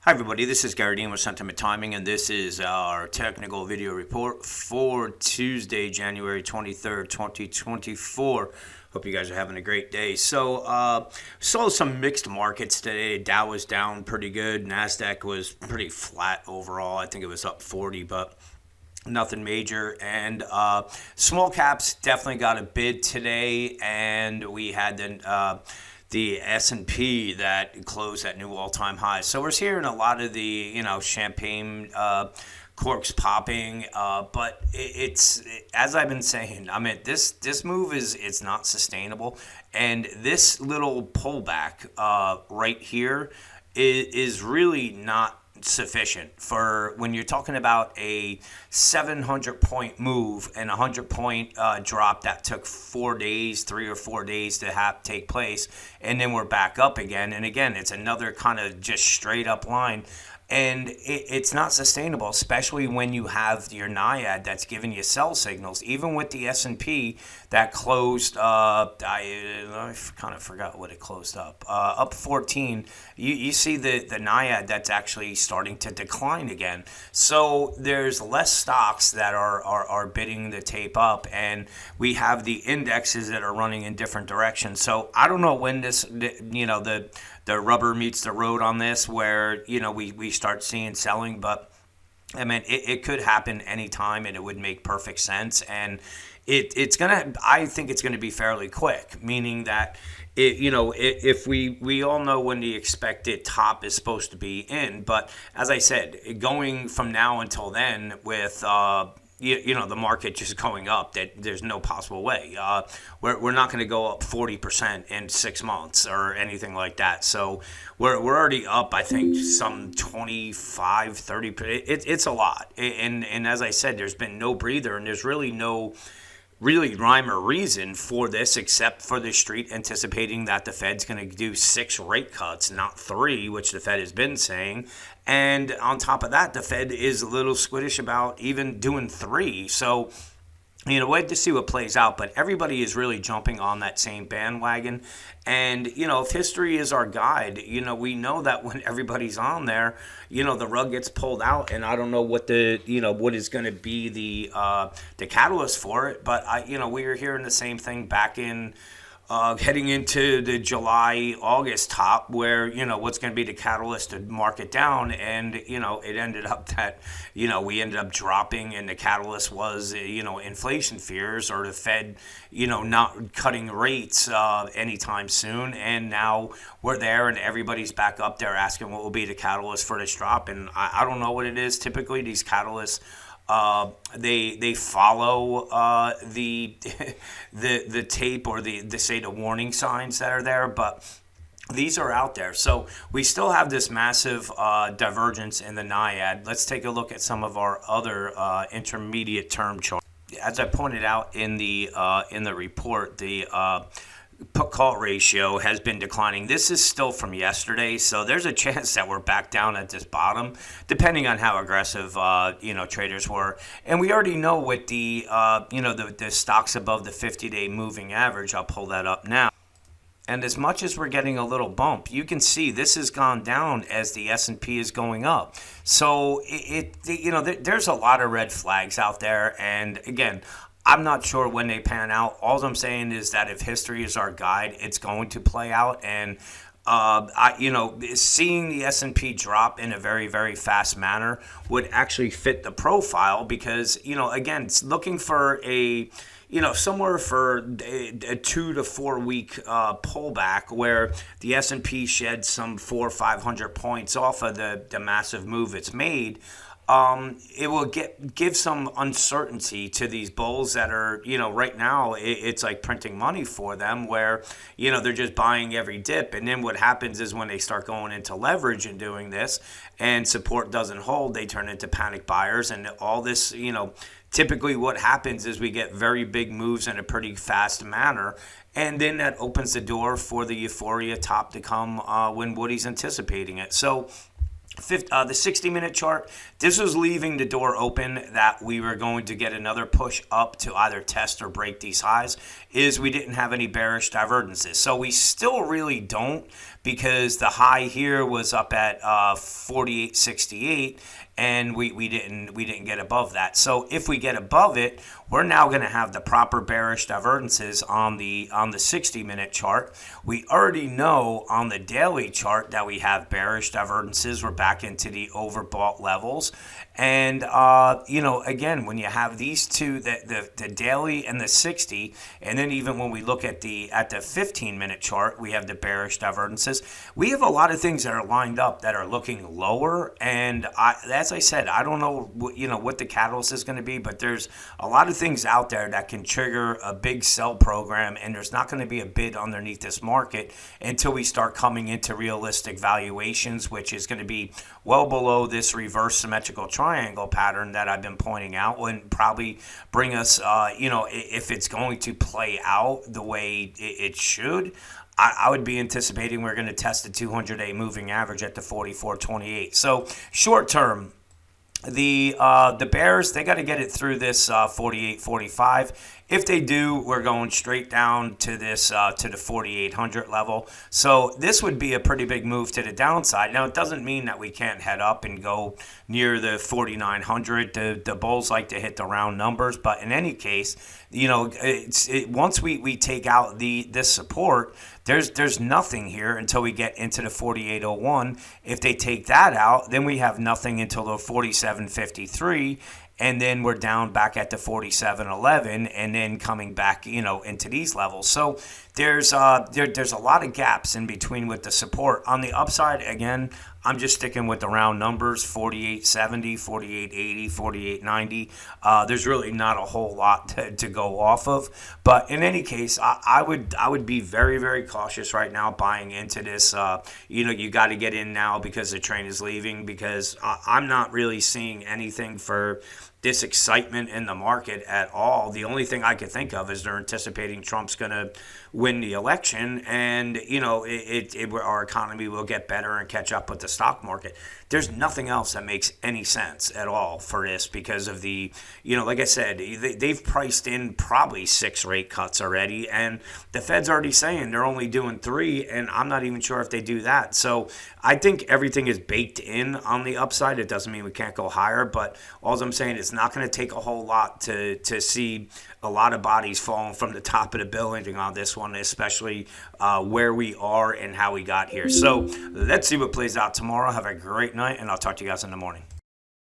Hi everybody, this is Gary Dean with Sentiment Timing, and this is our technical video report for Tuesday, January 23rd, 2024. Hope you guys are having a great day. So, saw some mixed markets today. Dow was down pretty good. NASDAQ was pretty flat overall. I think it was up 40, but nothing major. And small caps definitely got a bid today, and we had the S&P that closed at new all-time highs. So we're hearing a lot of the, champagne corks popping, but it's as I've been saying. I mean, this move it's not sustainable, and this little pullback right here is really not sufficient for when you're talking about a 700-point move and a 100-point drop that took 4 days, 3 or 4 days to take place, and then we're back up again. And again, it's another kind of just straight up line. And it's not sustainable, especially when you have your NIAID that's giving you sell signals. Even with the S&P that closed, I kind of forgot what it closed up 14. You see the NIAID that's actually starting to decline again. So there's less stocks that are bidding the tape up, and we have the indexes that are running in different directions. So I don't know when the rubber meets the road on this, where we start seeing selling, but I mean it could happen anytime, and it would make perfect sense. And I think it's gonna be fairly quick, meaning that if we all know when the expected top is supposed to be in, but as I said, going from now until then with the market just going up, that there's no possible way. We're not going to go up 40% in 6 months or anything like that. So we're already up, I think, some 25, 30%. It's a lot. And as I said, there's been no breather, and there's really no rhyme or reason for this, except for the street anticipating that the Fed's going to do 6 rate cuts, not 3, which the Fed has been saying. And on top of that, the Fed is a little squiddish about even doing 3. So, wait to see what plays out. But everybody is really jumping on that same bandwagon. And, if history is our guide, we know that when everybody's on there, the rug gets pulled out. And I don't know what what is going to be the catalyst for it. But, we were hearing the same thing back in heading into the July-August top, where, what's going to be the catalyst to mark it down. And, it ended up that, we ended up dropping, and the catalyst was, inflation fears, or the Fed, not cutting rates anytime soon. And now we're there, and everybody's back up there asking what will be the catalyst for this drop. And I don't know what it is. Typically, these catalysts, they follow the tape, or the warning signs that are there, but these are out there. So we still have this massive divergence in the NIAID. Let's take a look at some of our other intermediate term charts. As I pointed out in the report, the put-call ratio has been declining. This is still from yesterday, so there's a chance that we're back down at this bottom, depending on how aggressive traders were. And we already know with the the stocks above the 50-day moving average. I'll pull that up now. And as much as we're getting a little bump, you can see this has gone down as the S&P is going up. So there's a lot of red flags out there. And again, I'm not sure when they pan out. All I'm saying is that if history is our guide, it's going to play out. And seeing the S&P drop in a very, very fast manner would actually fit the profile, because again, it's looking for a somewhere for a 2 to 4 week pullback, where the S&P sheds some 400 or 500 points off of the massive move it's made. It will give some uncertainty to these bulls that are, right now it's like printing money for them, where, they're just buying every dip. And then what happens is when they start going into leverage and doing this, and support doesn't hold, they turn into panic buyers. And all this, typically what happens is we get very big moves in a pretty fast manner. And then that opens the door for the euphoria top to come when Woody's anticipating it. So the 60-minute chart, this was leaving the door open that we were going to get another push up to either test or break these highs, is we didn't have any bearish divergences. So we still really don't, because the high here was up at 48.68, and we didn't get above that. So if we get above it, we're now going to have the proper bearish divergences on the 60-minute chart. We already know on the daily chart that we have bearish divergences. We're back into the overbought levels. And, again, when you have these two, the daily and the 60, and then even when we look at the 15-minute chart, we have the bearish divergences. We have a lot of things that are lined up that are looking lower. And as I said, I don't know what the catalyst is going to be, but there's a lot of things out there that can trigger a big sell program, and there's not going to be a bid underneath this market until we start coming into realistic valuations, which is going to be well below this reverse symmetrical triangle pattern that I've been pointing out, and probably bring us, if it's going to play out the way it should, I would be anticipating we're going to test the 200-day moving average at the 44.28. So short term, the Bears, they got to get it through this 48.45. If they do, we're going straight down to this to the 4,800 level. So this would be a pretty big move to the downside. Now, it doesn't mean that we can't head up and go near the 4,900. The bulls like to hit the round numbers, but in any case, once we take out this support, there's nothing here until we get into the 48.01. If they take that out, then we have nothing until the 47.53. And then we're down back at the 47.11, and then coming back, into these levels. So there's a lot of gaps in between with the support. On the upside, again, I'm just sticking with the round numbers: 48.70, 48.80, 48.90. There's really not a whole lot to go off of. But in any case, I would be very, very cautious right now buying into this. You got to get in now because the train is leaving, because I'm not really seeing anything for this excitement in the market at all. The only thing I could think of is they're anticipating Trump's going to win the election, and our economy will get better and catch up with the stock market. There's nothing else that makes any sense at all for this, because of the, like I said, they've priced in probably 6 rate cuts already, and the Fed's already saying they're only doing 3, and I'm not even sure if they do that. So I think everything is baked in on the upside. It doesn't mean we can't go higher, but all I'm saying is it's not going to take a whole lot to see a lot of bodies falling from the top of the building on this one, especially where we are and how we got here. So let's see what plays out tomorrow. Have a great night, and I'll talk to you guys in the morning.